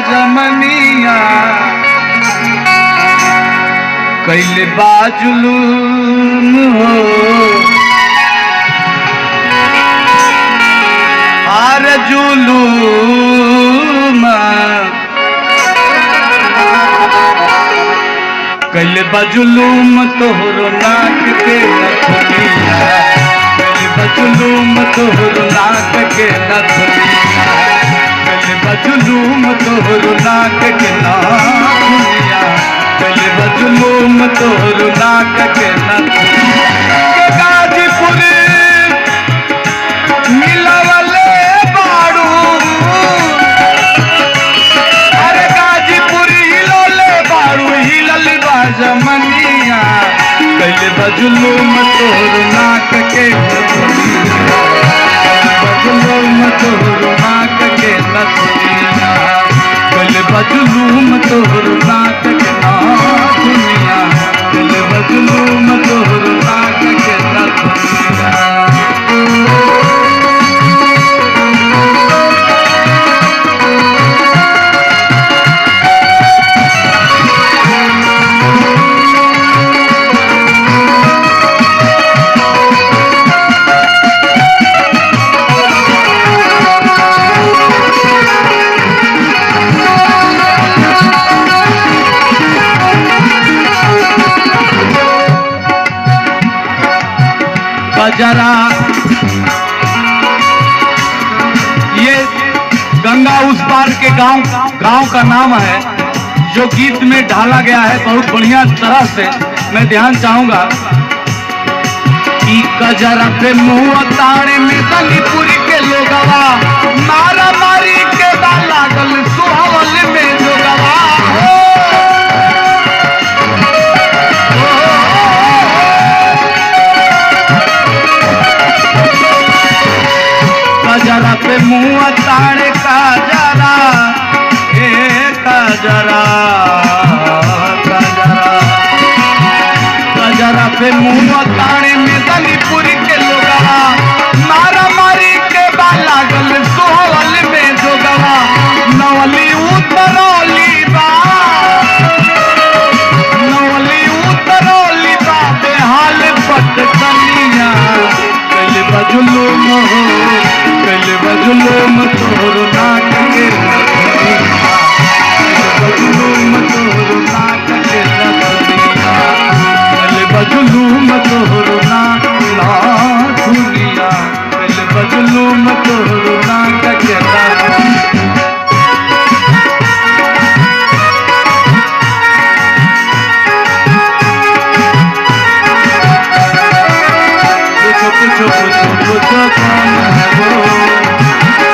जमनिया कैले बाजुलूम हो आर जुलूम कैले बाजुलूम तोहरो नाक के नथुनिया कैले बाजुलूम तोहरो नाक के नथुनिया कैले बाजुलूम तोहरो नाक के नथुनिया कैले बाजुलूम तोहरो नाक के नथुनिया गाजीपुर मिलवले बाड़ू अरे गाजीपुर हिलोले बाड़ू हिलल जमनिया कैले बाजुलूम तोहरो नाक के नथुनिया बाजुलूम तोहरो नाक के नथुनिया कैले बाजुलूम तोहरो नाक के नथुनिया कैले बाजुलूम तोहरो नाक के नथुनिया जरा ये गंगा उस पार के गांव का नाम है जो गीत में ढाला गया है बहुत बढ़िया तरह से। मैं ध्यान चाहूंगा कि कजरा पे मुंह ताड़े में गलीपुरी के लोगवा मारा मारी के लागल सुहावल में जोगवा कजरा पे मुंह ताड़े काजरा हे कजरा कजरा कजरा पे मुंह ताड़े में गलीपुरी के लोगवा मारा मारी के लागल सोहवल में जोगवा नवली उतरौली बा नवली उतरौली बा बेहाल पटकनिया कैले बाजुलूम हो कैले बाजुलूम तोहरो नाक के नथुनिया बाजुलूम तोहरो नाक के नथुनिया कैले बाजुलूम तोहरो नाक नथुनिया कैले बाजुलूम तोहरो नाक के नथुनिया पूछो कौन है वो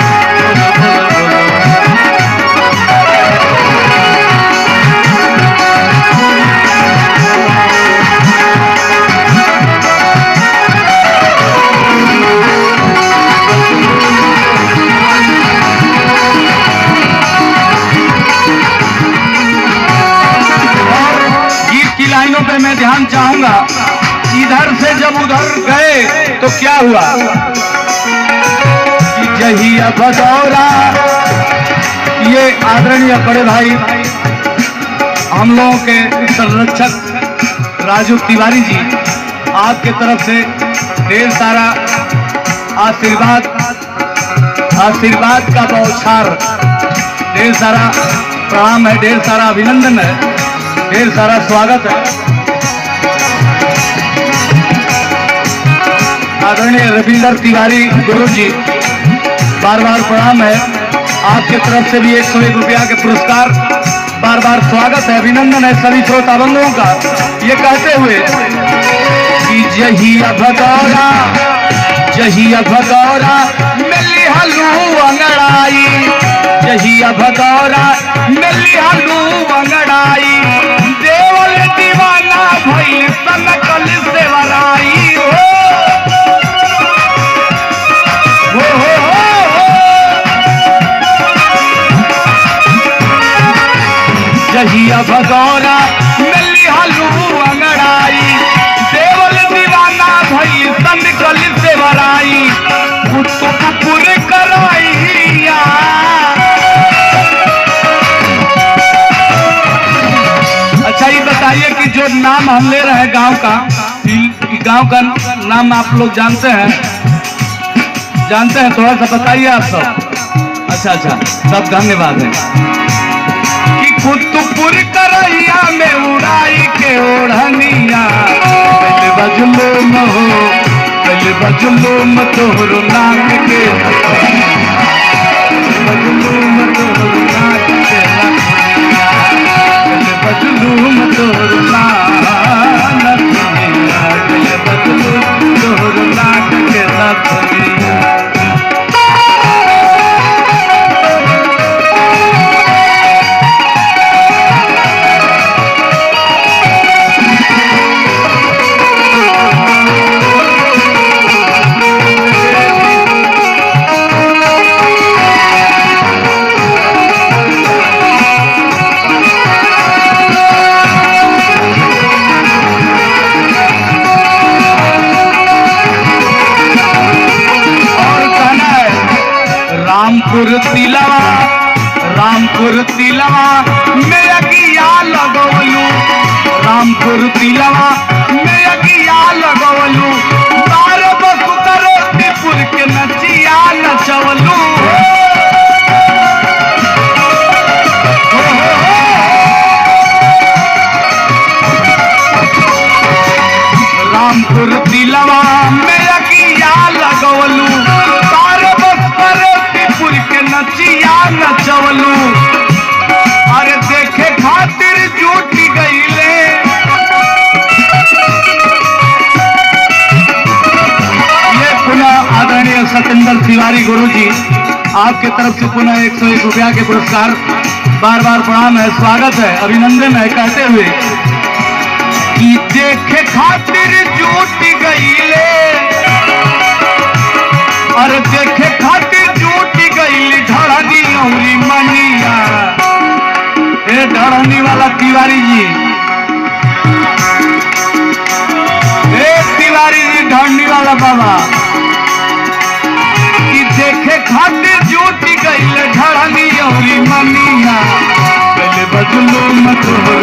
गीत की लाइनों पे मैं ध्यान चाहूंगा। इधर से जब उधर गए तो क्या हुआ कि जहिया भदौरा ये आदरणीय बड़े भाई हम लोगों के संरक्षक राजू तिवारी जी आपके तरफ से ढेर सारा आशीर्वाद का बौछार ढेर सारा प्रणाम है ढेर सारा अभिनंदन है ढेर सारा स्वागत है। आदरणीय रविंदर तिवारी गुरु जी बार बार प्रणाम है आपके तरफ से भी 101 रुपया के पुरस्कार बार बार स्वागत है अभिनंदन है सभी श्रोता बंधुओं का। ये कहते हुए कि जहिया भदौरा मिली हलू अंगड़ाई जहिया भदौरा मिली हलू अंगड़ाई देवल दीवाना भइल सनकल सेवराई जहिया भदौरा मिली हलू अंगड़ाई देवल दीवाना भई सनकल सेवराई कुतुबपुर कराइया जो नाम हम ले रहे हैं गांव का, गांव का नाम आप लोग जानते हैं थोड़ा सा बताइए आप सब। अच्छा, सब धन्यवाद है। कि कुतुपुर करैया में उड़ाई के ओढ़निया, पहले बजलूम हो, पहले बजलूम तोहरो नाक के, बजलूम तोहरो नाक के लखनिया, पहले बजलूम तोहरो नाक के, पहले बजलूम तोहरो नाक के लखनिया। रामपुर तिलवा में अगिया लगवलू, रामपुर तिलवा में अगिया लगवलू, तार बसु करोतीपुर के नचिया नचवलू। रामपुर तिलवा में अगिया लगवलू, तार बसु करोतीपुर के नचिया नचवलू। अरे देखे खातिर जुटी गईले, ये पुनः आदरणीय सत्येंद्र तिवारी गुरुजी आपके तरफ से पुनः 101 रुपया के पुरस्कार, बार बार प्रणाम है, स्वागत है, अभिनंदन है कहते हुए कि देखे खातिर जुटी गईले, अरे देखे खातिर जुटी गईली ढड़नी औरी मनिया। ए ढड़नी वाला तिवारी जी, ए तिवारी जी ढड़नी वाला बाबा, कि देखे खातिर जुटी गईले ढड़नी औरी मनिया, पहले बजलूम तोहरो